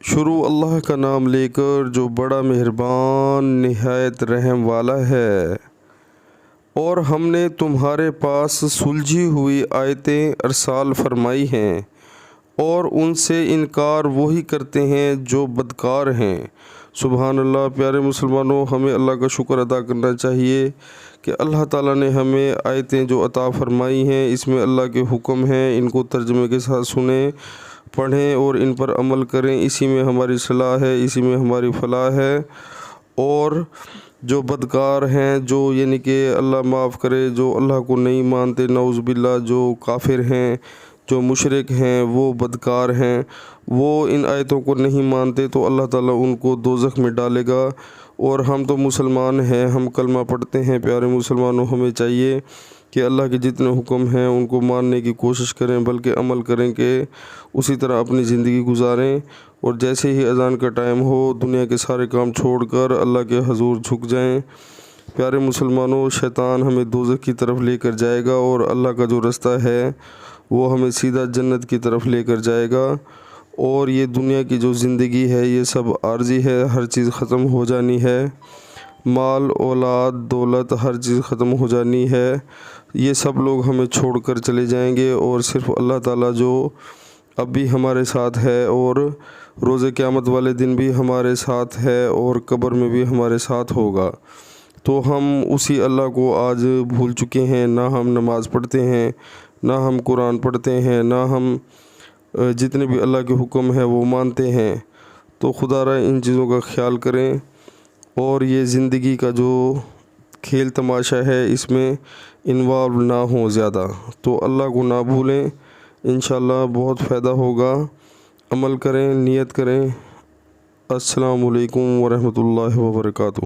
شروع اللہ کا نام لے کر جو بڑا مہربان نہایت رحم والا ہے۔ اور ہم نے تمہارے پاس سلجھی ہوئی آیتیں ارسال فرمائی ہیں، اور ان سے انکار وہی کرتے ہیں جو بدکار ہیں۔ سبحان اللہ۔ پیارے مسلمانوں، ہمیں اللہ کا شکر ادا کرنا چاہیے کہ اللہ تعالیٰ نے ہمیں آیتیں جو عطا فرمائی ہیں، اس میں اللہ کے حکم ہیں، ان کو ترجمے کے ساتھ سنیں، پڑھیں اور ان پر عمل کریں۔ اسی میں ہماری صلاح ہے، اسی میں ہماری فلاح ہے۔ اور جو بدکار ہیں، جو یعنی کہ اللہ معاف کرے، جو اللہ کو نہیں مانتے، نعوذ باللہ، جو کافر ہیں، جو مشرک ہیں، وہ بدکار ہیں، وہ ان آیتوں کو نہیں مانتے تو اللہ تعالیٰ ان کو دوزخ میں ڈالے گا۔ اور ہم تو مسلمان ہیں، ہم کلمہ پڑھتے ہیں۔ پیارے مسلمانوں، ہمیں چاہیے کہ اللہ کے جتنے حکم ہیں ان کو ماننے کی کوشش کریں، بلکہ عمل کریں کہ اسی طرح اپنی زندگی گزاریں۔ اور جیسے ہی اذان کا ٹائم ہو، دنیا کے سارے کام چھوڑ کر اللہ کے حضور جھک جائیں۔ پیارے مسلمانوں، شیطان ہمیں دوزخ کی طرف لے کر جائے گا، اور اللہ کا جو رستہ ہے وہ ہمیں سیدھا جنت کی طرف لے کر جائے گا۔ اور یہ دنیا کی جو زندگی ہے یہ سب عارضی ہے، ہر چیز ختم ہو جانی ہے، مال، اولاد، دولت، ہر چیز ختم ہو جانی ہے۔ یہ سب لوگ ہمیں چھوڑ کر چلے جائیں گے، اور صرف اللہ تعالیٰ جو اب بھی ہمارے ساتھ ہے، اور روز قیامت والے دن بھی ہمارے ساتھ ہے، اور قبر میں بھی ہمارے ساتھ ہوگا۔ تو ہم اسی اللہ کو آج بھول چکے ہیں، نہ ہم نماز پڑھتے ہیں، نہ ہم قرآن پڑھتے ہیں، نہ ہم جتنے بھی اللہ کے حکم ہیں وہ مانتے ہیں۔ تو خدا را ان چیزوں کا خیال کریں، اور یہ زندگی کا جو کھیل تماشا ہے اس میں انوالو نہ ہوں زیادہ۔ تو اللہ کو نہ بھولیں، انشاءاللہ بہت فائدہ ہوگا۔ عمل کریں، نیت کریں۔ السلام علیکم ورحمۃ اللہ وبرکاتہ۔